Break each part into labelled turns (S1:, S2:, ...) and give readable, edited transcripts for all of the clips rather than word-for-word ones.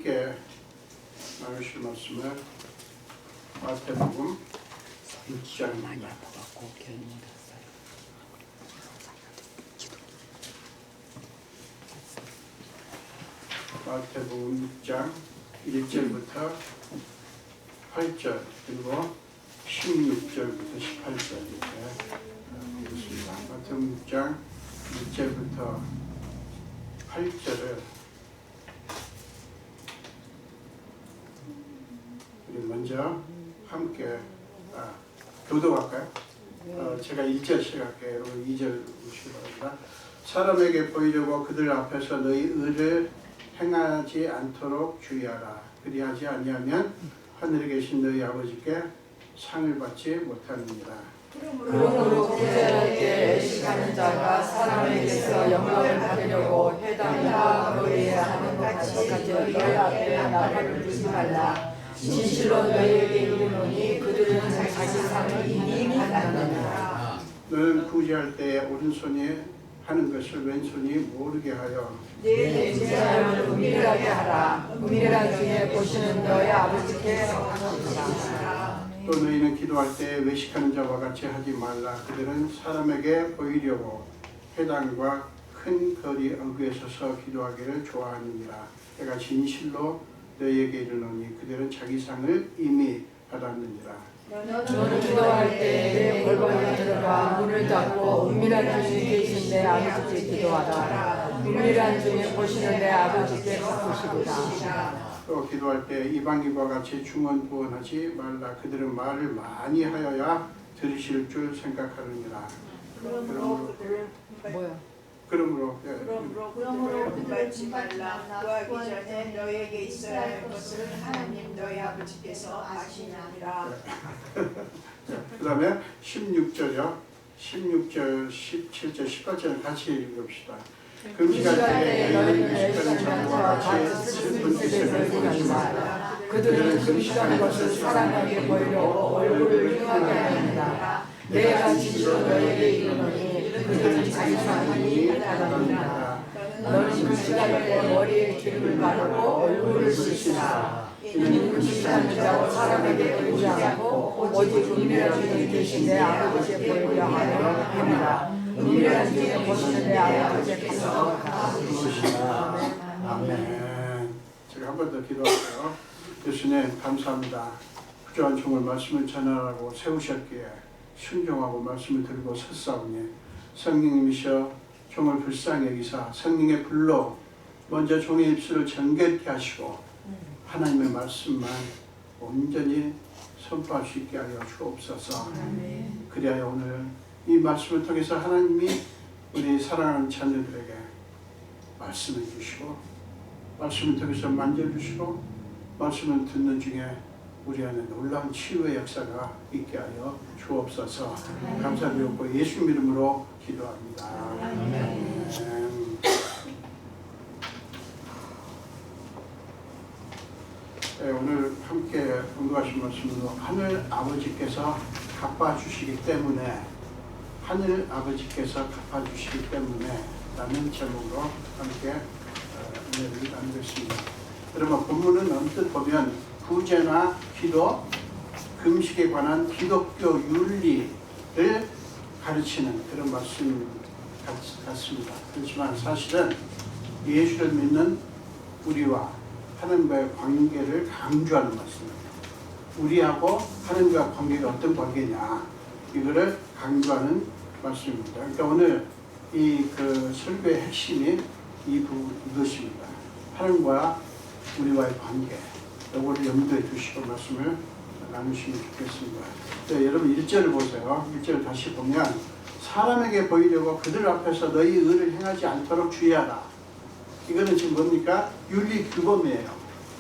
S1: 함께 나누실 말씀을 마태복음 6장입니다. 마태복음 6장 1절부터 8절 그리고 16절부터 18절 이렇게 읽겠습니다. 마태복음 6장 1절부터 8절을 우리 먼저 함께 교도할까요? 제가 1절 시작할게요. 여러분 2절 보시기 바랍니다. 사람에게 보이려고 그들 앞에서 너희 의를 행하지 않도록 주의하라. 그리하지 아니하면 하늘에 계신 너희 아버지께 상을 받지 못하느니라.
S2: 그러므로 구제할 때 애식하는 자가 사람에게서 영광을 받으려고 회당과 거리에 하는 것 같이 너희 앞에 나팔을 불지 말라. 진실로 너희에게 이르노니 그들은 자기 상을 이미 받았느니라.
S1: 너는 구제할 때 오른손이 하는 것을 왼손이 모르게 하여
S2: 내 제자를 은밀하게 하라. 은밀한 중에 보시는 너희 아버지께 하시라.
S1: 또 너희는 기도할 때 외식하는 자와 같이 하지 말라. 그들은 사람에게 보이려고 회당과 큰 거리 어귀에 서서 기도하기를 좋아하느니라. 내가 진실로 너희에게 이르노니 그들은 자기 상을 이미 받았느니라.
S2: 너는 기도할 때 내 골방에 들어가 문을 닫고 은밀한 중에 계신 내 아버지께 기도하라. 은밀한 중에 보시는 내 아버지께 갚으시리라.
S1: 또 기도할 때 이방인과 같이 중언부언하지 말라. 그들은 말을 많이 하여야 들으실 줄 생각하느니라. 그러므로
S3: 그들을 분발치 말라. 구하기 전에 너에게 있어야 할 것을 하나님 너희 아버지께서 아시느니라.
S1: 그 다음에 16절이요. 16절, 17절, 18절을 같이 읽읍시다. 금식할 때 너희는 애식하는 자와 같이 슬픈 뜻을 보이지 말라.
S2: 그들은 금식하는 것을 사람에게 보이려고 얼굴을 흉하게 하느니라. 내가 진실로 너희에게 이르노니 그들은 자기 상이 받았느니라. 너는 금식할 때 머리에 기름을 바르고 얼굴을 씻으라. 이는 금식하는 자고 사람에게 보이지 않고 오직 은밀한 중에 계신 내 아버지께 보이려 함이라. 은밀한 중에 보시는 내 아버지께 감사하라.
S1: 아멘. 제가 한 번 더 기도할게요. 예수님 감사합니다. 부조한 종을 말씀을 전하라고 세우셨기에 순종하고 말씀을 들고 섰사오니 성령님이셔 종을 불쌍히 여기사 성령의 불로 먼저 종의 입술을 정결케 하시고 하나님의 말씀만 온전히 선포할 수 있게 하여 주옵소서. 그리하여 오늘 이 말씀을 통해서 하나님이 우리 사랑하는 자녀들에게 말씀해 주시고 말씀을 통해서 만져주시고 말씀을 듣는 중에 우리 안에 놀라운 치유의 역사가 있게 하여 주옵소서. 감사드리고 예수 이름으로 기도합니다. 아멘. 네, 오늘 함께 공부하신 말씀으로 하늘 아버지께서 갚아주시기 때문에 하늘 아버지께서 갚아주시기 때문에 라는 제목으로 함께 은혜를 나누겠습니다. 여러분 본문은 언뜻 보면 구제나 기도, 금식에 관한 기독교 윤리를 가르치는 그런 말씀 같습니다. 그렇지만 사실은 예수를 믿는 우리와 하나님과의 관계를 강조하는 말씀입니다. 우리하고 하나님과 관계가 어떤 관계냐 이거를 강조하는 말씀입니다. 그러니까 오늘 이 설교의 핵심이 이것입니다. 하나님과 우리와의 관계 이거를 염두에 두시고 말씀을 나누시면 좋겠습니다. 네, 여러분 1절을 보세요. 1절을 다시 보면 사람에게 보이려고 그들 앞에서 너희 의를 행하지 않도록 주의하라. 이거는 지금 뭡니까? 윤리규범이에요.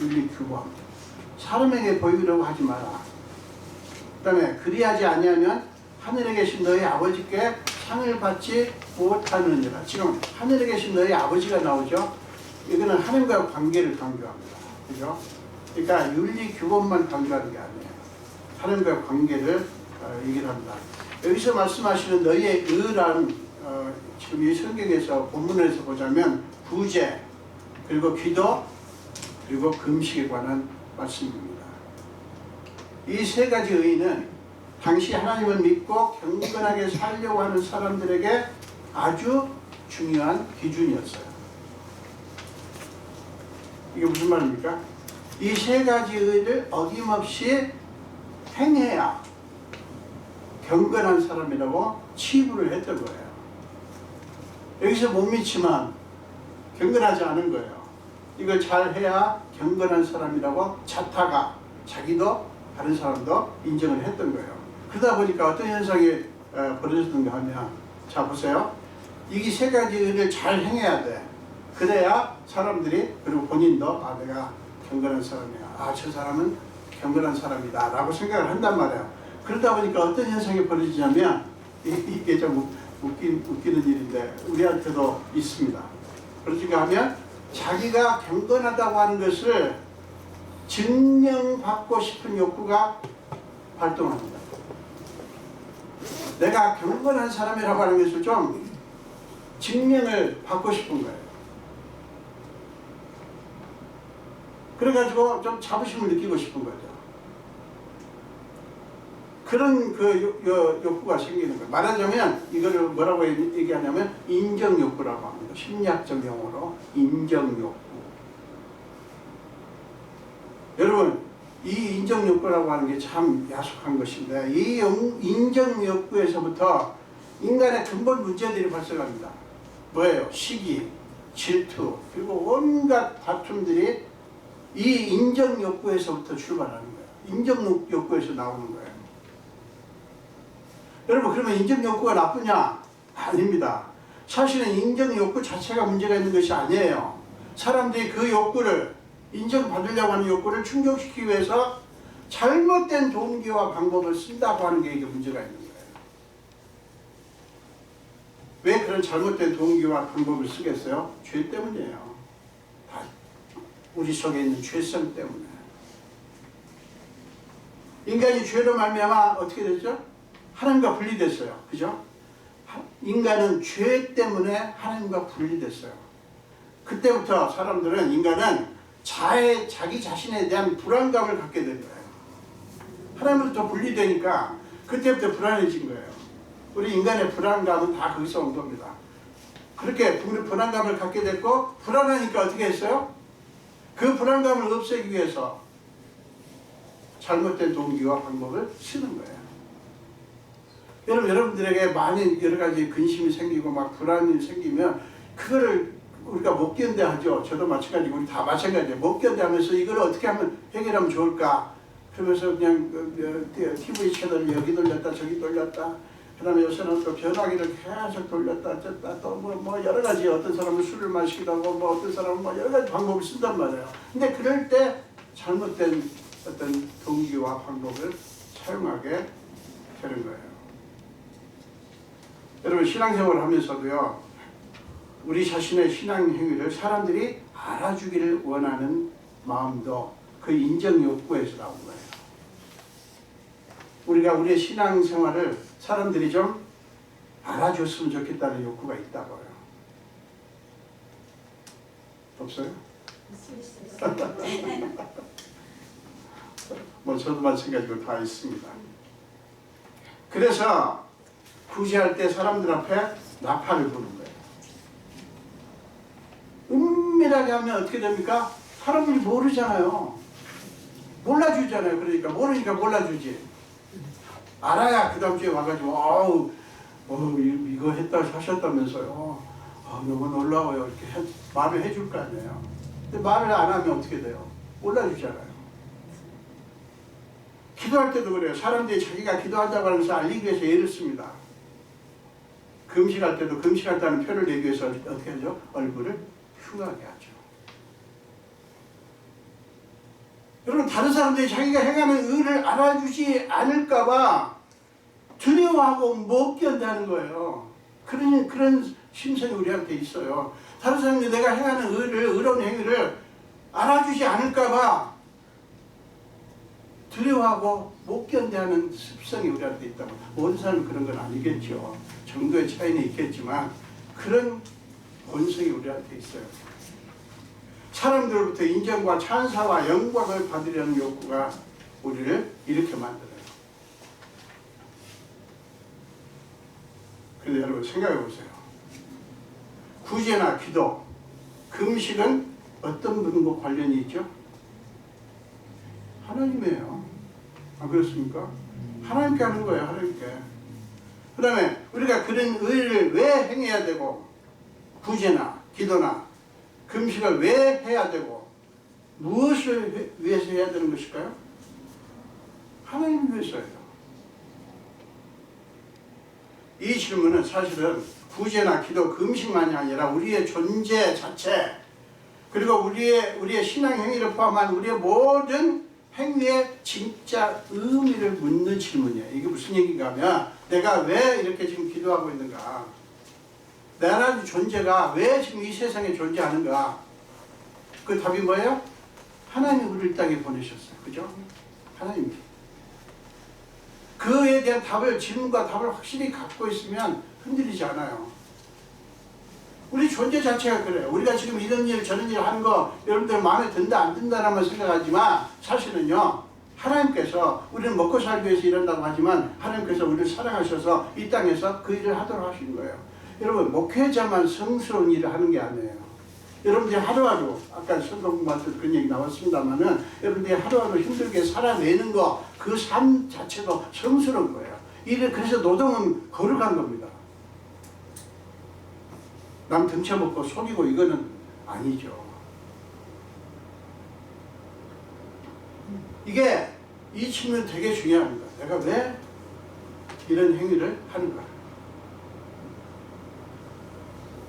S1: 윤리규범. 사람에게 보이려고 하지 마라. 그 다음에 그리하지 아니하면 하늘에 계신 너희 아버지께 상을 받지 못하느니라. 지금 하늘에 계신 너희 아버지가 나오죠. 이거는 하나님과의 관계를 강조합니다. 그죠? 그러니까 윤리규범만 강조하는 게 아니에요. 하나님과의 관계를 얘기를 합니다. 여기서 말씀하시는 너희의 의란 지금 이 성경에서 본문에서 보자면 구제 그리고 기도 그리고 금식에 관한 말씀입니다. 이 세 가지 의의는 당시 하나님을 믿고 경건하게 살려고 하는 사람들에게 아주 중요한 기준이었어요. 이게 무슨 말입니까? 이 세 가지 의의를 어김없이 행해야 경건한 사람이라고 치부를 했던 거예요. 여기서 못 믿지만 경건하지 않은 거예요. 이걸 잘 해야 경건한 사람이라고 자타가 자기도 다른 사람도 인정을 했던 거예요. 그러다 보니까 어떤 현상이 벌어졌는가 하면, 자 보세요. 이 세 가지 일을 잘 행해야 돼. 그래야 사람들이, 그리고 본인도 내가 경건한 사람이야, 저 사람은 경건한 사람이다 라고 생각을 한단 말이에요. 그러다 보니까 어떤 현상이 벌어지냐면, 이게 좀 웃기는 일인데 우리한테도 있습니다. 그러니까 하면 자기가 경건하다고 하는 것을 증명받고 싶은 욕구가 발동합니다. 내가 경건한 사람이라고 하는 것을 좀 증명을 받고 싶은 거예요. 그래가지고 좀 자부심을 느끼고 싶은 거죠. 그런 욕구가 생기는 거예요. 말하자면 이거를 뭐라고 얘기하냐면 인정욕구라고 합니다. 심리학적 용어로 인정욕구. 여러분, 이 인정욕구라고 하는 게 참 야속한 것인데, 이 인정욕구에서부터 인간의 근본 문제들이 발생합니다. 뭐예요? 시기, 질투, 그리고 온갖 다툼들이 이 인정욕구에서부터 출발하는 거예요. 인정욕구에서 나오는 거예요. 여러분, 그러면 인정욕구가 나쁘냐? 아닙니다. 사실은 인정욕구 자체가 문제가 있는 것이 아니에요. 사람들이 그 욕구를, 인정받으려고 하는 욕구를 충족시키기 위해서 잘못된 동기와 방법을 쓴다고 하는 게 이게 문제가 있는 거예요. 왜 그런 잘못된 동기와 방법을 쓰겠어요? 죄 때문이에요. 다 우리 속에 있는 죄성 때문에. 인간이 죄로 말미암아 어떻게 됐죠? 하나님과 분리됐어요. 그죠? 인간은 죄 때문에 하나님과 분리됐어요. 그때부터 사람들은, 인간은 자기 자신에 대한 불안감을 갖게 된 거예요. 하나님으로부터 분리되니까 그때부터 불안해진 거예요. 우리 인간의 불안감은 다 거기서 온 겁니다. 그렇게 불안감을 갖게 됐고, 불안하니까 어떻게 했어요? 그 불안감을 없애기 위해서 잘못된 동기와 방법을 쓰는 거예요. 여러분들에게 많은 여러 가지 근심이 생기고 막 불안이 생기면 그거를 우리가 못 견뎌하죠. 저도 마찬가지고 우리 다 마찬가지예요. 못 견뎌하면서 이걸 어떻게 하면 해결하면 좋을까? 그러면서 그냥 TV 채널을 여기 돌렸다 저기 돌렸다. 그 다음에 요새는 또 전화기를 계속 돌렸다 쪘다 또 뭐 여러 가지, 어떤 사람은 술을 마시기도 하고 뭐 어떤 사람은 뭐 여러 가지 방법을 쓴단 말이에요. 근데 그럴 때 잘못된 어떤 동기와 방법을 사용하게 되는 거예요. 여러분, 신앙생활을 하면서도요, 우리 자신의 신앙 행위를 사람들이 알아주기를 원하는 마음도 그 인정 욕구에서 나온 거예요. 우리가 우리의 신앙생활을 사람들이 좀 알아줬으면 좋겠다는 욕구가 있다고요. 없어요? 뭐 저도 마찬가지로 다 있습니다. 그래서 구제할 때 사람들 앞에 나팔을 부는 거예요. 은밀하게 하면 어떻게 됩니까? 사람들이 모르잖아요. 몰라주잖아요. 그러니까 모르니까 몰라주지. 알아야 그 다음 주에 와가지고 이거 했다 하셨다면서요. 너무 놀라워요. 이렇게 말을 해줄 거 아니에요. 근데 말을 안 하면 어떻게 돼요? 몰라주잖아요. 기도할 때도 그래요. 사람들이 자기가 기도한다고 하면서 알리기 위해서 애를 씁니다. 금식할 때도 금식한다는 표를 내기 위해서 어떻게 하죠? 얼굴을 흉하게 하죠. 여러분, 다른 사람들이 자기가 행하는 의를 알아주지 않을까봐 두려워하고 못 견다는 거예요. 그런 심성이 우리한테 있어요. 다른 사람들이 내가 행하는 의로운 행위를 알아주지 않을까봐 두려워하고 못 견뎌하는 습성이 우리한테 있다고. 모든 사람이 그런 건 아니겠죠. 정도의 차이는 있겠지만 그런 본성이 우리한테 있어요. 사람들로부터 인정과 찬사와 영광을 받으려는 욕구가 우리를 이렇게 만들어요. 그런데 여러분 생각해 보세요. 구제나 기도, 금식은 어떤 분과 관련이 있죠? 하나님이에요. 아, 그렇습니까? 하나님께 하는 거예요. 하나님께. 그 다음에 우리가 그런 의를 왜 행해야 되고, 구제나 기도나 금식을 왜 해야 되고, 무엇을 위해서 해야 되는 것일까요? 하나님 위해서예요. 이 질문은 사실은 구제나 기도, 금식만이 아니라 우리의 존재 자체, 그리고 우리의 신앙 행위를 포함한 우리의 모든 행위의 진짜 의미를 묻는 질문이에요. 이게 무슨 얘기인가 하면, 내가 왜 이렇게 지금 기도하고 있는가? 나라는 존재가 왜 지금 이 세상에 존재하는가? 그 답이 뭐예요? 하나님이 우리를 땅에 보내셨어요. 그죠? 하나님이. 그에 대한 답을, 질문과 답을 확실히 갖고 있으면 흔들리지 않아요. 우리 존재 자체가 그래요. 우리가 지금 이런 일 저런 일 하는 거 여러분들 마음에 든다 안 든다라만 생각하지만, 사실은요, 하나님께서 우리는 먹고 살기 위해서 일한다고 하지만 하나님께서 우리를 사랑하셔서 이 땅에서 그 일을 하도록 하신 거예요. 여러분, 목회자만 성스러운 일을 하는 게 아니에요. 여러분들이 하루하루, 아까 성경 공부할 때 그런 얘기 나왔습니다만은, 여러분들이 하루하루 힘들게 살아내는 거, 그 삶 자체도 성스러운 거예요. 그래서 노동은 거룩한 겁니다. 남 등쳐먹고 속이고 이거는 아니죠. 이게, 이 측면 되게 중요합니다. 내가 왜 이런 행위를 하는가?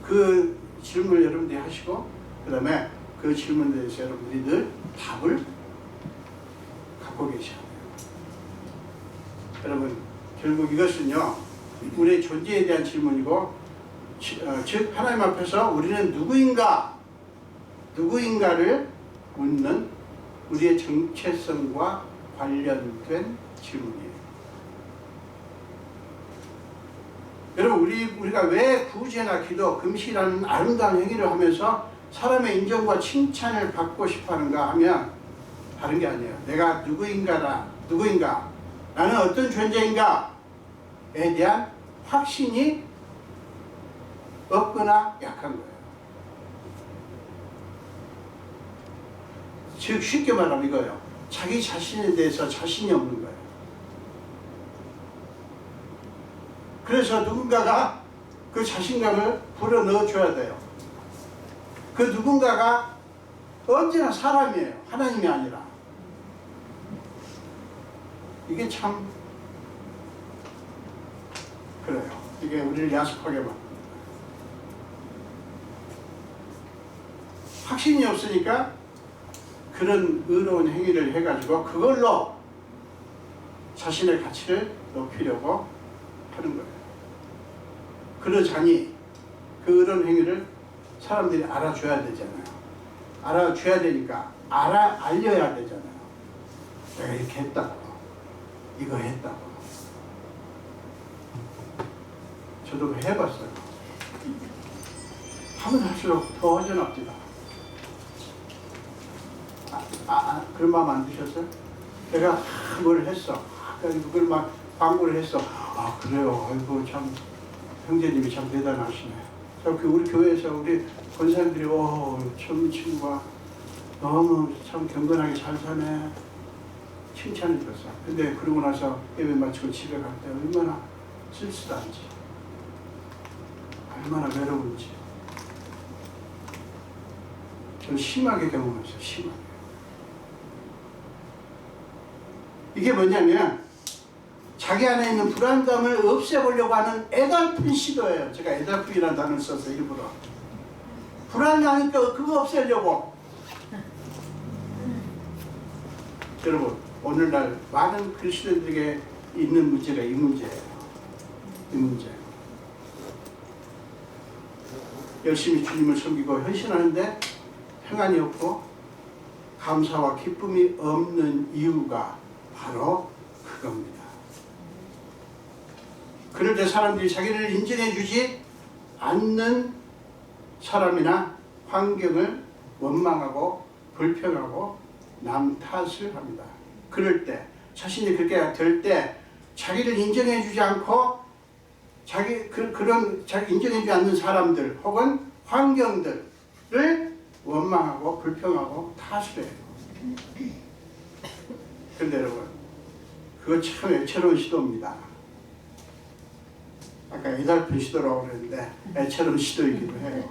S1: 그 질문을 여러분들이 하시고, 그 다음에 그 질문에 대해서 여러분들이 늘 답을 갖고 계셔야 돼요. 여러분, 결국 이것은요, 우리의 존재에 대한 질문이고, 즉 하나님 앞에서 우리는 누구인가를 묻는 우리의 정체성과 관련된 질문이에요. 여러분, 우리가 왜 구제나 기도, 금식이라는 아름다운 행위를 하면서 사람의 인정과 칭찬을 받고 싶어 하는가 하면, 다른 게 아니에요. 내가 누구인가, 나는 어떤 존재인가에 대한 확신이 없거나 약한 거예요. 즉 쉽게 말하면 이거예요. 자기 자신에 대해서 자신이 없는 거예요. 그래서 누군가가 그 자신감을 불어넣어줘야 돼요. 그 누군가가 언제나 사람이에요. 하나님이 아니라. 이게 참 그래요. 이게 우리를 야속하게 만듭니다. 확신이 없으니까 그런 의로운 행위를 해가지고 그걸로 자신의 가치를 높이려고 하는 거예요. 그러자니 그 의로운 행위를 사람들이 알아줘야 되잖아요. 알아줘야 되니까 알려야 되잖아요. 내가 이렇게 했다고, 이거 했다고. 저도 해봤어요. 하면 할수록 더 허전합니다. 그런 마음 안 드셨어요? 내가 뭘 했어. 그걸 막 광고를 했어. 그래요. 아이고, 참, 형제님이 참 대단하시네. 우리 교회에서 우리 권사님들이, 참 친구가 너무 참 경건하게 잘 사네. 칭찬해 줬어. 근데 그러고 나서 예배 마치고 집에 갈 때 얼마나 쓸쓸한지, 얼마나 외로운지. 전 심하게 경험했어요. 심하게. 이게 뭐냐면 자기 안에 있는 불안감을 없애보려고 하는 애달픈 시도예요. 제가 애달픈이라는 단어를 써서 일부러. 불안하니까 그거 없애려고. 여러분, 오늘날 많은 그리스도인들에게 있는 문제가 이 문제예요. 이 문제. 열심히 주님을 섬기고 헌신하는데 평안이 없고 감사와 기쁨이 없는 이유가 바로 그겁니다. 그럴 때 사람들이 자기를 인정해 주지 않는 사람이나 환경을 원망하고 불평하고 남 탓을 합니다. 그럴 때 자신이 그렇게 될 때 자기를 인정해주지 않고 그런 자기 인정해주지 않는 사람들 혹은 환경들을 원망하고 불평하고 탓을 해요. 그런데 여러분, 그거 참 애처로운 시도입니다. 아까 애달픈 시도라고 그랬는데 애처로운 시도이기도 해요.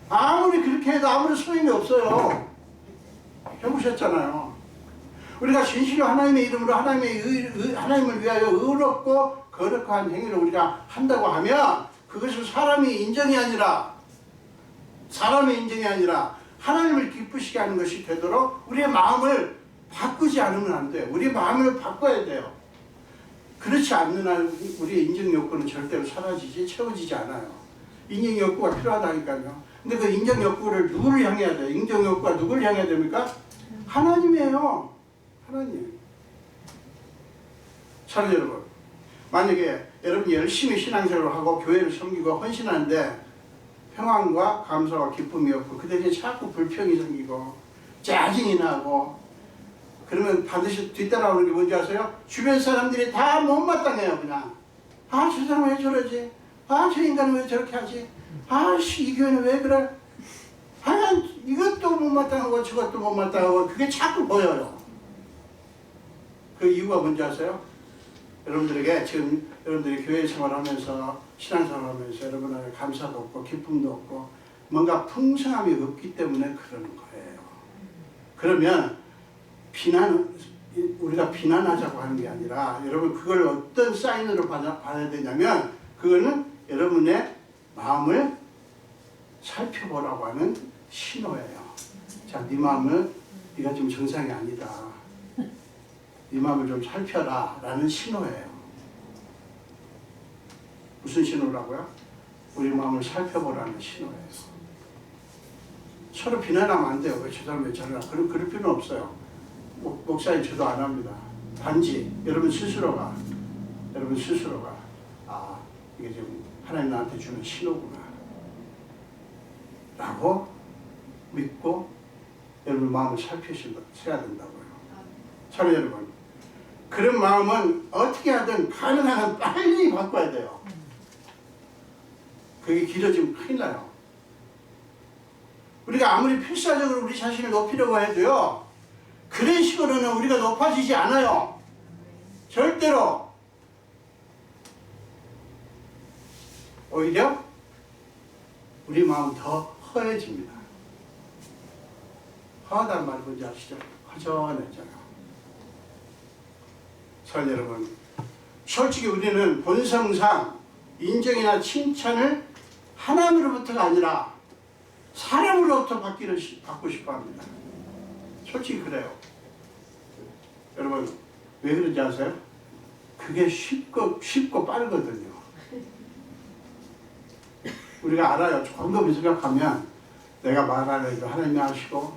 S1: 아무리 그렇게 해도 아무런 소용이 없어요. 해보셨잖아요. 우리가 진실로 하나님의 이름으로 하나님을 위하여 의롭고 거룩한 행위를 우리가 한다고 하면 그것을 사람의 인정이 아니라 하나님을 기쁘시게 하는 것이 되도록 우리의 마음을 바꾸지 않으면 안 돼요. 우리의 마음을 바꿔야 돼요. 그렇지 않는 한 우리의 인정 욕구는 절대로 채워지지 않아요. 인정 욕구가 필요하다니까요. 근데 그 인정 욕구를 누구를 향해야 돼요? 인정 욕구가 누구를 향해야 됩니까? 하나님이에요. 하나님. 사랑 여러분, 만약에 여러분이 열심히 신앙생활을 하고 교회를 섬기고 헌신하는데 평안과 감사와 기쁨이 없고 그 대신에 자꾸 불평이 생기고 짜증이 나고 그러면 반드시 뒤따라오는 게 뭔지 아세요? 주변 사람들이 다 못마땅해요. 그냥 아, 저 사람은 왜 저러지? 아, 저 인간은 왜 저렇게 하지? 아씨, 이 교회는 왜 그래? 하여간 이것도 못마땅하고 저것도 못마땅하고 그게 자꾸 보여요. 그 이유가 뭔지 아세요? 여러분들에게 지금 여러분들이 교회 생활하면서 신앙생활하면서 여러분 안에 감사도 없고 기쁨도 없고 뭔가 풍성함이 없기 때문에 그러는 거예요. 그러면 우리가 비난하자고 하는 게 아니라 여러분 그걸 어떤 사인으로 봐야 되냐면 그거는 여러분의 마음을 살펴보라고 하는 신호예요. 자, 네 마음은 네가 지금 정상이 아니다. 네 마음을 좀 살펴라 라는 신호예요. 무슨 신호라고요? 우리 마음을 살펴보라는 신호예요. 서로 비난하면 안 돼요. 왜 저 사람 왜 저러나 그럴 필요는 없어요. 목사님 저도 안 합니다. 단지 여러분 스스로가 아, 이게 지금 하나님 나한테 주는 신호구나 라고 믿고 여러분 마음을 살펴야 된다고요. 사랑 여러분, 그런 마음은 어떻게 하든 가능한 한 빨리 바꿔야 돼요. 그게 길어지면 큰일 나요. 우리가 아무리 필사적으로 우리 자신을 높이려고 해도요, 그런 식으로는 우리가 높아지지 않아요. 절대로. 오히려 우리 마음은 더 허해집니다. 허하다는 말 뭔지 아시죠? 허전해져요. 사랑 여러분, 솔직히 우리는 본성상 인정이나 칭찬을 하나님으로부터가 아니라 사람으로부터 받고 싶어 합니다. 솔직히 그래요. 여러분, 왜 그런지 아세요? 그게 쉽고 빠르거든요. 우리가 알아요. 조금 생각하면 내가 말하는 일도 하나님이 아시고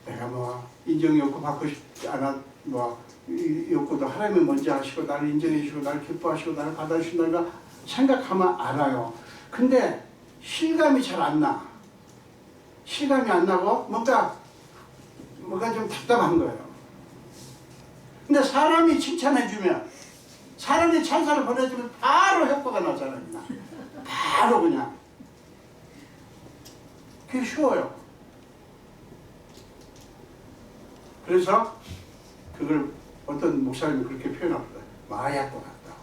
S1: 내가 뭐 인정 욕구 받고 싶지 않아 이 욕구도 하나님이 먼저 하시고 나를 인정해 주시고 나를 기뻐하시고 나를 받아주신다니까 생각하면 알아요. 근데 실감이 잘 안 나. 실감이 안 나고 뭔가 좀 답답한 거예요. 근데 사람이 칭찬해주면 사람이 찬사를 보내주면 바로 효과가 나잖아요. 그냥. 바로 그냥. 그게 쉬워요. 그래서 그걸 어떤 목사님이 그렇게 표현합니다. 마약과 같다고.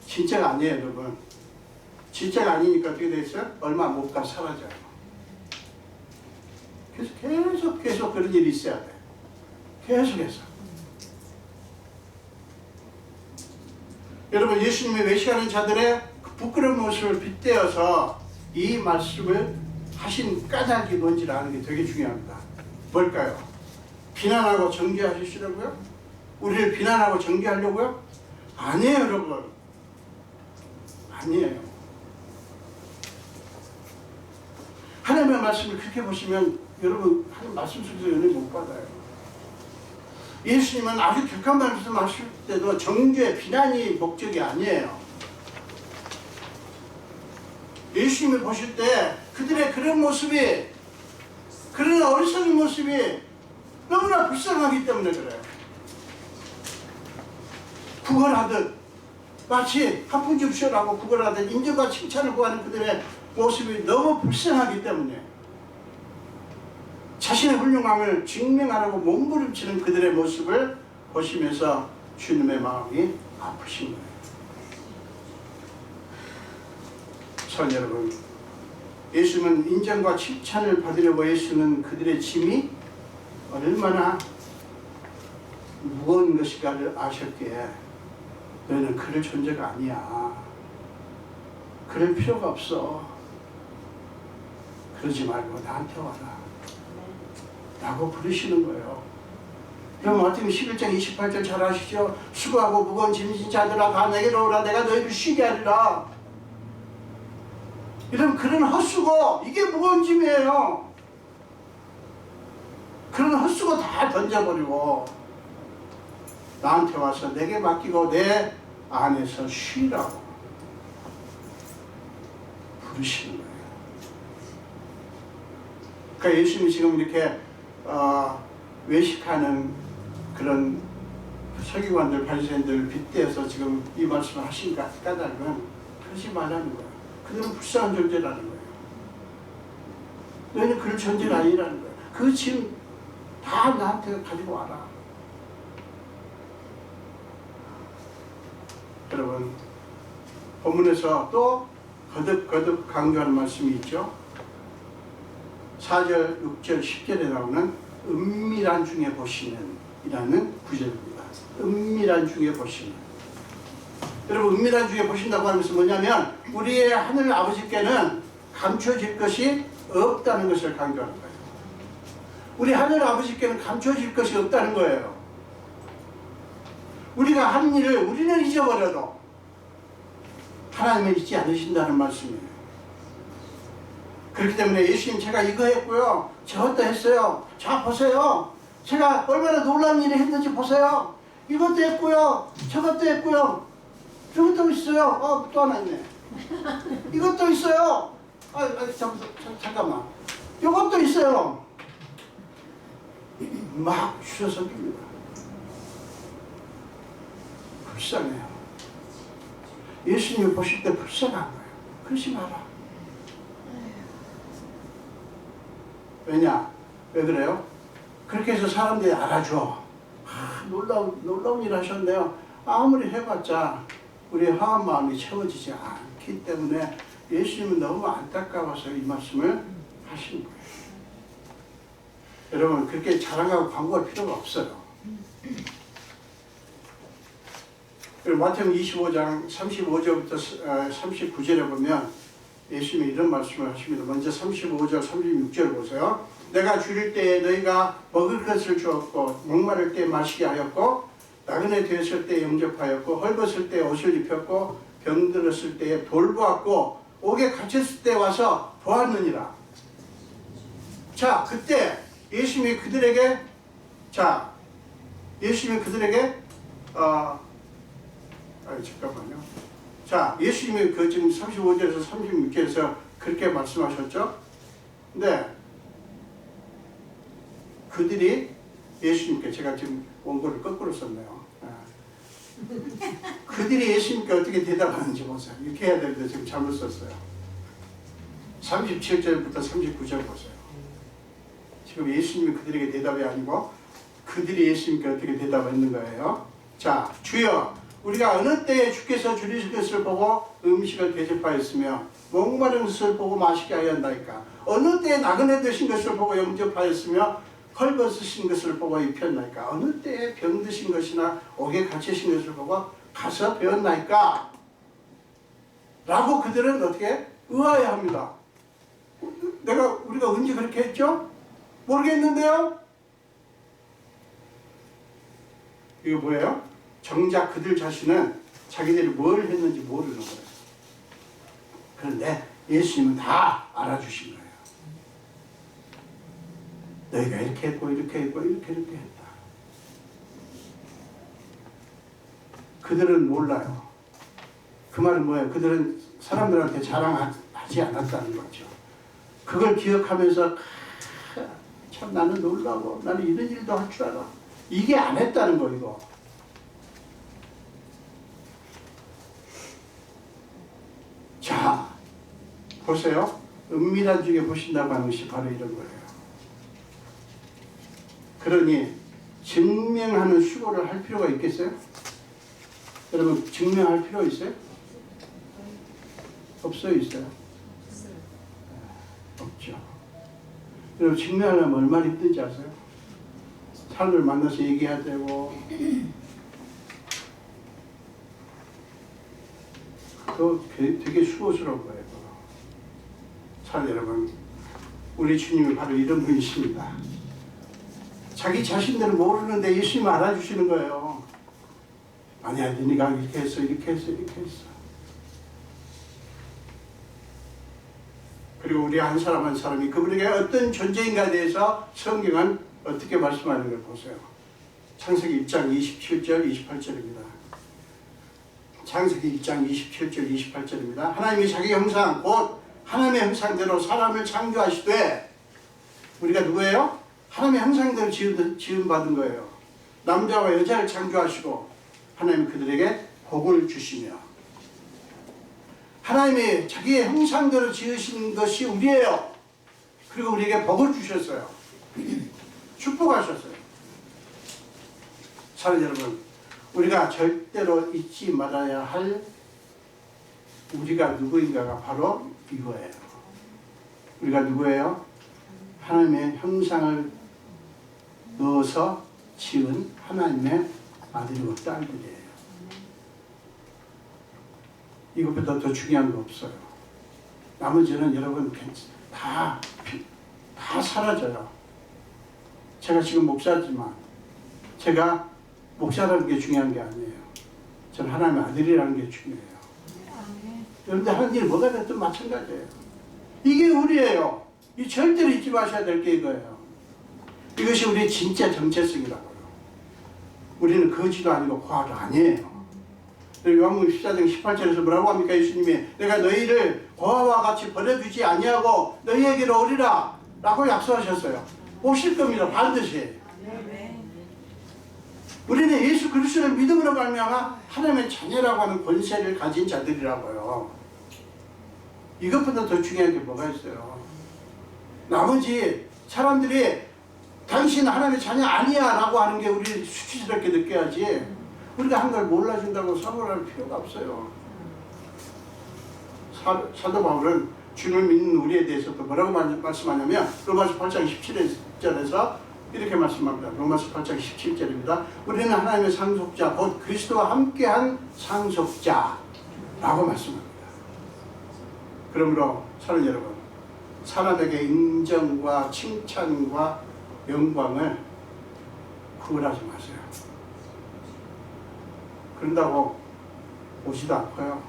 S1: 진짜가 아니에요, 여러분. 진짜가 아니니까 어떻게 되겠어요? 얼마 못 가 사라져요. 그래서 계속 그런 일이 있어야 돼. 계속해서. 여러분, 예수님이 외식하는 자들의 그 부끄러운 모습을 빗대어서 이 말씀을 하신 까닭이 뭔지를 아는 게 되게 중요합니다. 뭘까요? 비난하고 정죄하시려고요? 우리를 비난하고 정죄하려고요? 아니에요, 여러분. 아니에요. 하나님의 말씀을 그렇게 보시면 여러분 하나님 말씀 속에서 은혜 못 받아요. 예수님은 아주 격한 말씀하실 때도 정죄, 비난이 목적이 아니에요. 예수님을 보실 때 그들의 그런 모습이, 그런 어리석은 모습이 너무나 불쌍하기 때문에 그래요. 구걸하듯, 마치 한 푼 줍쇼라고 구걸하듯 인정과 칭찬을 구하는 그들의 모습이 너무 불쌍하기 때문에 자신의 훌륭함을 증명하라고 몸부림치는 그들의 모습을 보시면서 주님의 마음이 아프신 거예요. 전 여러분, 예수는 인정과 칭찬을 받으려고 애쓰는 그들의 짐이 얼마나 무거운 것인가를 아셨기에 너희는 그럴 존재가 아니야. 그럴 필요가 없어. 그러지 말고 나한테 와라. 라고 부르시는 거예요. 그럼 마태복음 11장 28절 잘 아시죠? 수고하고 무거운 짐진 자들아 다 내게로 오라. 내가 너희를 쉬게 하리라. 이런 그런 헛수고, 이게 무거운 짐이에요. 그런 헛수고 다 던져버리고 나한테 와서 내게 맡기고 내 안에서 쉬라고 부르시는 거예요. 그러니까 예수님이 지금 이렇게 외식하는 그런 서기관들, 바리새인들 빗대어서 지금 이 말씀을 하신 까닭은 그러지 말라는 거예요. 그들은 불쌍한 존재라는 거예요. 너희는 그럴 존재가 아니라는 거예요. 그 짐 다 나한테 가지고 와라. 여러분, 본문에서 또 거듭 강조하는 말씀이 있죠. 4절, 6절, 10절에 나오는 은밀한 중에 보시는 이라는 구절입니다. 은밀한 중에 보시는. 여러분, 은밀한 중에 보신다고 하면서 뭐냐면 우리의 하늘 아버지께는 감춰질 것이 없다는 것을 강조하는 거예요. 우리 하늘 아버지께는 감춰질 것이 없다는 거예요. 우리가 한 일을 우리는 잊어버려도 하나님은 잊지 않으신다는 말씀이에요. 그렇기 때문에 예수님, 제가 이거 했고요, 저것도 했어요. 자 보세요. 제가 얼마나 놀라운 일을 했는지 보세요. 이것도 했고요, 저것도 했고요, 저것도 있어요. 또 하나 있네. 이것도 있어요. 잠깐만. 이것도 있어요. 막 주셔서 줍니다. 불쌍해요. 예수님을 보실 때 불쌍한 거예요. 그러지 마라. 왜냐? 왜 그래요? 그렇게 해서 사람들이 알아줘. 놀라운 일 하셨네요. 아무리 해봤자 우리의 허한 마음이 채워지지 않기 때문에 예수님은 너무 안타까워서 이 말씀을 하신 거예요. 여러분, 그렇게 자랑하고 광고할 필요가 없어요. 마태복음 25장 35절부터 39절에 보면 예수님이 이런 말씀을 하십니다. 먼저 35절, 36절 보세요. 내가 줄일 때에 너희가 먹을 것을 주었고, 목마를 때 마시게 하였고, 나그네 되었을 때 영접하였고, 헐벗을 때 옷을 입혔고, 병들었을 때에 돌보았고, 옥에 갇혔을 때 와서 보았느니라. 자, 그때 예수님이 그들에게 잠깐만요. 자, 예수님이 그 지금 35절에서 36절에서 그렇게 말씀하셨죠? 근데 그들이 예수님께, 제가 지금 원고를 거꾸로 썼네요. 그들이 예수님께 어떻게 대답하는지 보세요. 이렇게 해야 되는데 지금 잘못 썼어요. 37절부터 39절 보세요. 지금 예수님이 그들에게 대답이 아니고 그들이 예수님께 어떻게 대답했는 거예요. 자, 주여, 우리가 어느 때에 주께서 줄이실 것을 보고 음식을 대접하였으며 목마른 것을 보고 마시게 하였나이까? 어느 때에 나그네 되신 것을 보고 영접하였으며 헐벗으신 것을 보고 입혔나이까? 어느 때에 병드신 것이나 옥에 갇히신 것을 보고 가서 배웠나이까? 라고 그들은 어떻게 의아해합니다. 우리가 언제 그렇게 했죠? 모르겠는데요? 이거 뭐예요? 정작 그들 자신은 자기들이 뭘 했는지 모르는 거예요. 그런데 예수님은 다 알아주신 거예요. 너희가 이렇게 했고 이렇게 했고 이렇게 했다. 그들은 몰라요. 그 말은 뭐예요? 그들은 사람들한테 자랑하지 않았다는 거죠. 그걸 기억하면서 참 나는 놀라고 나는 이런 일도 할 줄 알아. 이게 안 했다는 거 이거. 자, 보세요. 은밀한 중에 보신다고 하는 것이 바로 이런 거예요. 그러니 증명하는 수고를 할 필요가 있겠어요? 여러분 증명할 필요 있어요? 없어요? 있어요? 없죠. 여러분 증명하려면 얼마나 힘든지 아세요? 사람들 만나서 얘기해야 되고 그거 되게 수고스러운 거예요. 자 여러분, 우리 주님이 바로 이런 분이십니다. 자기 자신들은 모르는데 예수님이 알아주시는 거예요. 아니야, 네가 이렇게 했어, 이렇게 했어, 이렇게 했어. 그리고 우리 한 사람 한 사람이 그분에게 어떤 존재인가에 대해서 성경은 어떻게 말씀하는 걸 보세요. 창세기 1장 27절 28절입니다. 창세기 1장 27절 28절입니다. 하나님이 자기 형상 곧 하나님의 형상대로 사람을 창조하시되, 우리가 누구예요? 하나님의 형상대로 지음받은 거예요. 남자와 여자를 창조하시고 하나님이 그들에게 복을 주시며, 하나님이 자기의 형상대로 지으신 것이 우리예요. 그리고 우리에게 복을 주셨어요. 축복하셨어요. 사랑하는 여러분, 우리가 절대로 잊지 말아야 할 우리가 누구인가가 바로 이거예요. 우리가 누구예요? 하나님의 형상을 넣어서 지은 하나님의 아들이고 딸들이에요. 이것보다 더 중요한 거 없어요. 나머지는 여러분 다 사라져요. 제가 지금 목사지만 제가 목사라는 게 중요한 게 아니에요. 저는 하나님의 아들이라는 게 중요해요. 여러분들 하는 일 뭐가 됐든 마찬가지예요. 이게 우리예요. 이 절대로 잊지 마셔야 될 게 이거예요. 이것이 우리의 진짜 정체성이라고요. 우리는 거지도 아니고 고아도 아니에요. 요한복음 14장 18절에서 뭐라고 합니까? 예수님이 내가 너희를 고아와 같이 버려두지 아니하고 너희에게로 오리라 라고 약속하셨어요. 오실 겁니다. 반드시. 우리는 예수 그리스도를 믿음으로 말미암아 하나님의 자녀라고 하는 권세를 가진 자들이라고요. 이것보다 더 중요한 게 뭐가 있어요? 나머지 사람들이 당신 하나님의 자녀 아니야 라고 하는 게 우리 수치스럽게 느껴야지, 우리가 한 걸 몰라준다고 사고할 필요가 없어요. 사도 바울은 주님을 믿는 우리에 대해서 또 뭐라고 말씀하냐면 로마서 8장 17절에서 이렇게 말씀합니다. 로마서 8장 17절입니다. 우리는 하나님의 상속자 곧 그리스도와 함께한 상속자라고 말씀합니다. 그러므로 사랑하는 여러분, 사람에게 인정과 칭찬과 영광을 구걸하지 마세요. 그런다고 오지도 않고요.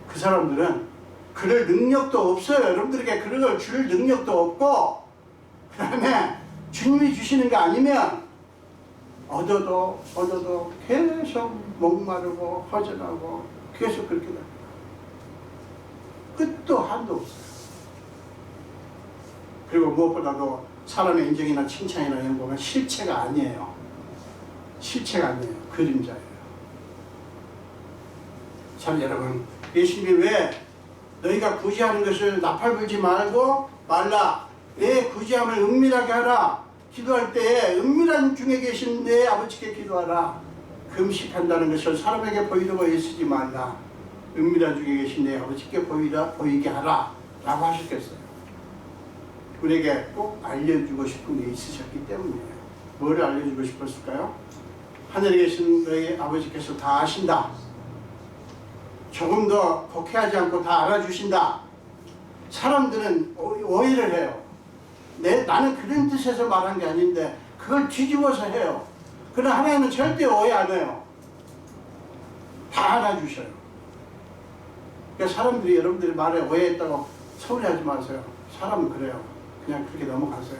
S1: 그 사람들은 그럴 능력도 없어요. 여러분들에게 그런 걸 줄 능력도 없고, 그 다음에 주님이 주시는 게 아니면 얻어도 계속 목마르고 허전하고 계속 그렇게 됩니다. 끝도 한도 없어요. 그리고 무엇보다도 사람의 인정이나 칭찬이나 영광은 실체가 아니에요. 실체가 아니에요. 그림자예요. 참 여러분, 예수님이 왜 너희가 구제하는 것을 나팔 불지 말라, 내 구제함을 은밀하게 하라, 기도할 때에 은밀한 중에 계신 내 아버지께 기도하라, 금식한다는 것을 사람에게 보이려고 애쓰지 말라, 은밀한 중에 계신 내 아버지께 보이게 하라 라고 하셨겠어요. 우리에게 꼭 알려주고 싶은 게 있으셨기 때문이에요. 뭐를 알려주고 싶었을까요? 하늘에 계신 너희 아버지께서 다 아신다. 조금 더 독해하지 않고 다 알아주신다. 사람들은 오해를 해요. 나는 그런 뜻에서 말한 게 아닌데 그걸 뒤집어서 해요. 그러나 하나님은 절대 오해 안 해요. 다 알아주셔요. 그러니까 사람들이 여러분들이 말에 오해했다고 서운해하지 마세요. 사람은 그래요. 그냥 그렇게 넘어가세요.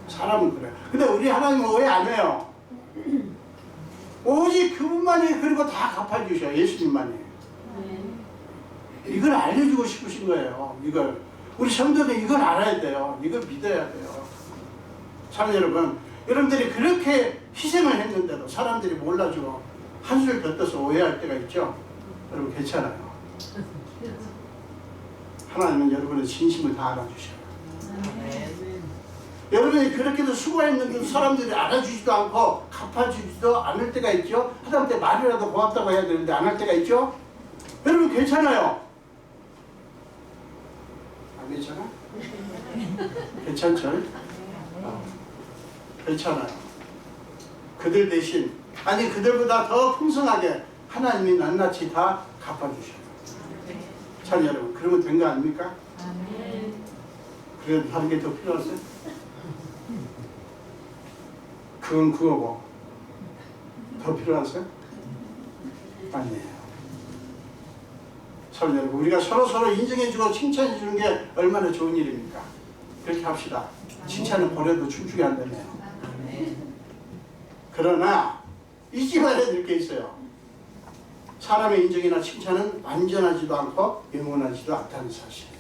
S1: 사람은 그래요. 근데 우리 하나님은 오해 안 해요. 오직 그분만이, 그리고 다 갚아주셔요. 예수님만이. 이걸 알려주고 싶으신 거예요. 이걸. 우리 성도는 이걸 알아야 돼요. 이걸 믿어야 돼요. 참 여러분, 여러분들이 그렇게 희생을 했는데도 사람들이 몰라주고 한술 더 오해할 때가 있죠. 여러분 괜찮아요. 하나님은 여러분의 진심을 다 알아주셔요. 여러분이 그렇게도 수고했는데 사람들이 알아주지도 않고 갚아주지도 않을 때가 있죠. 하다못해 말이라도 고맙다고 해야 되는데 안 할 때가 있죠. 여러분 괜찮아요. 안 괜찮아? 괜찮죠? 괜찮아요. 그들 대신, 아니 그들보다 더 풍성하게 하나님이 낱낱이 다 갚아주셔요. 참 여러분, 그러면 된 거 아닙니까? 그래도 다른 게 더 필요하세요? 그건 그거고 더 필요하세요? 아니에요. 참 여러분, 우리가 서로 인정해주고 칭찬해주는 게 얼마나 좋은 일입니까? 그렇게 합시다. 칭찬은 버려도 춤추게 한다네요. 그러나 잊지 말아야 될 게 있어요. 사람의 인정이나 칭찬은 완전하지도 않고 영원하지도 않다는 사실이에요.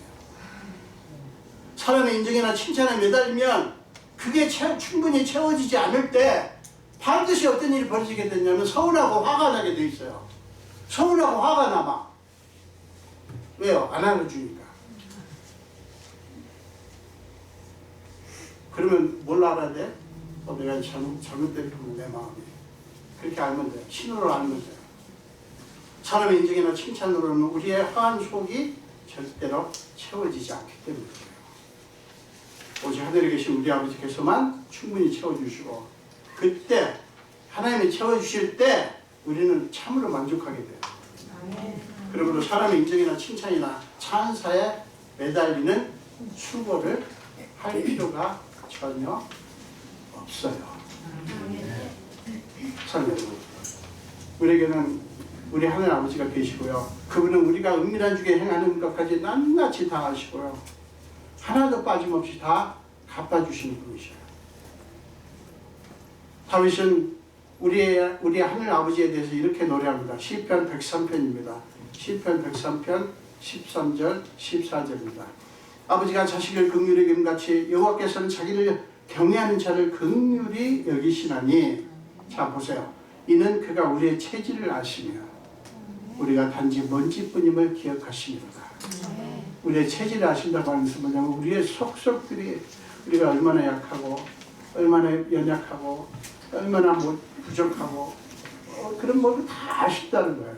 S1: 사람의 인정이나 칭찬에 매달리면 그게 충분히 채워지지 않을 때 반드시 어떤 일이 벌어지게 되냐면 서운하고 화가 나게 돼 있어요. 서운하고 화가 남아. 왜요? 안 알아주니까. 그러면 뭘 알아야 돼? 내가 잘못됐구나 내 마음이. 그렇게 알면 돼요. 신호를 알면 돼요. 사람의 인정이나 칭찬으로는 우리의 화한 속이 절대로 채워지지 않기 때문이에요. 오직 하늘에 계신 우리 아버지께서만 충분히 채워주시고, 그때 하나님이 채워주실 때 우리는 참으로 만족하게 돼요. 그러므로 사람의 인정이나 칭찬이나 찬사에 매달리는 수고를 할 필요가 전혀 없어요. 사랑 여러분, 우리에게는 우리 하늘 아버지가 계시고요. 그분은 우리가 은밀한 중에 행하는 것까지 낱낱이 다 아시고요. 하나도 빠짐없이 다 갚아주시는 분이셔요. 다윗은 우리 하늘 아버지에 대해서 이렇게 노래합니다. 시편 103편입니다. 시편 103편 13절 14절입니다. 아버지가 자식을 긍휼히 여김같이 여호와께서는 자기를 경외하는 자를 긍휼히 여기시나니, 자 보세요. 이는 그가 우리의 체질을 아시며 우리가 단지 먼지뿐임을 기억하시니라. 우리의 체질을 아신다고 하는 것은 뭐냐면 우리의 속속들이 우리가 얼마나 약하고 얼마나 연약하고 얼마나 부족하고 그런 것을 다 아신다는 거예요.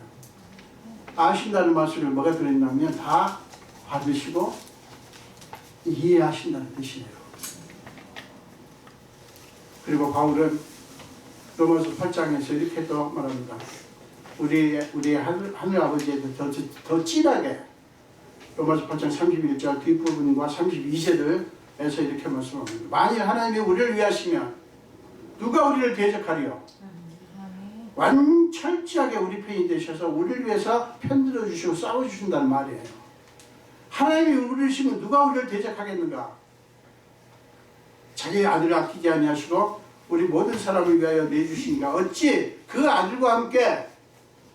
S1: 아신다는 말씀에 뭐가 들어있냐면 다 받으시고 이해하신다는 뜻이에요. 그리고 바울은 로마서 8장에서 이렇게 또 말합니다. 우리의 하늘 아버지에 더 진하게 로마서 8장 31절 뒷부분과 32절에서 이렇게 말씀합니다. 만일 하나님이 우리를 위하시면 누가 우리를 대적하리요? 철저하게 우리 편이 되셔서 우리를 위해서 편들어 주시고 싸워 주신다는 말이에요. 하나님이 우리를 위하시면 누가 우리를 대적하겠는가? 자기의 아들을 아끼지 아니하시고 우리 모든 사람을 위하여 내주시니까 어찌 그 아들과 함께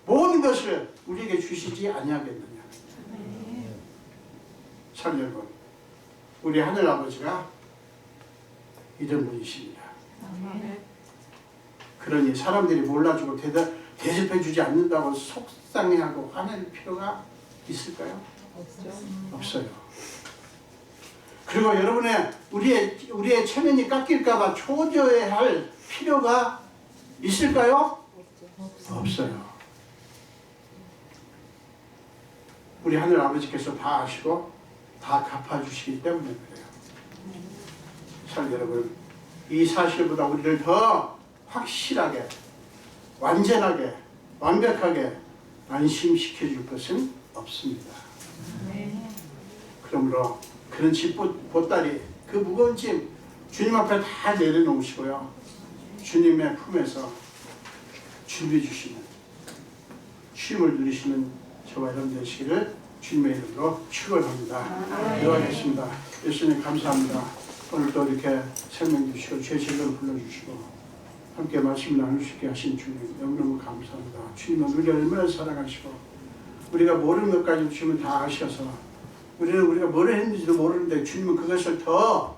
S1: 모든 것을 우리에게 주시지 아니하겠느냐. 참 여러분, 우리 하늘 아버지가 이런 분이십니다. 그러니 사람들이 몰라주고 대접해주지 않는다고 속상해하고 화낼 필요가 있을까요? 없어요. 그리고 여러분의 우리의 체면이 깎일까봐 초조해할 필요가 있을까요? 없어요. 우리 하늘 아버지께서 다 아시고 다 갚아주시기 때문에 그래요. 참 여러분, 이 사실보다 우리를 더 확실하게, 완전하게, 완벽하게 안심시켜줄 것은 없습니다. 그러므로 그런 보따리, 그 무거운 짐 주님 앞에 다 내려놓으시고요. 주님의 품에서 준비해 주시는, 쉼을 누리시는 저와 여러분 되시기를 주님의 이름으로 축원합니다. 기도하겠습니다. 예수님 감사합니다. 오늘도 이렇게 생명 주시고 죄 제대로 불러주시고 함께 말씀을 나눌 수 있게 하신 주님 너무너무 감사합니다. 주님은 우리를 얼마나 사랑하시고 우리가 모르는 것까지 주시면 다 아셔서 우리가 뭘 했는지도 모르는데 주님은 그것을 더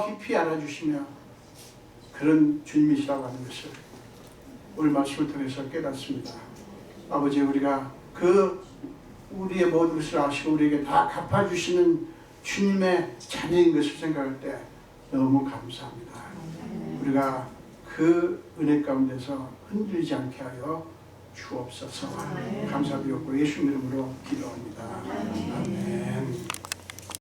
S1: 깊이 알아주시며 그런 주님이시라고 하는 것을 오늘 말씀을 통해서 깨닫습니다. 아버지, 우리가 우리의 모든 것을 아시고 우리에게 다 갚아주시는 주님의 자녀인 것을 생각할 때 너무 감사합니다. 우리가 그 은혜 가운데서 흔들리지 않게 하여 주옵소서. 감사드렸고 예수 이름으로 기도합니다. 아멘.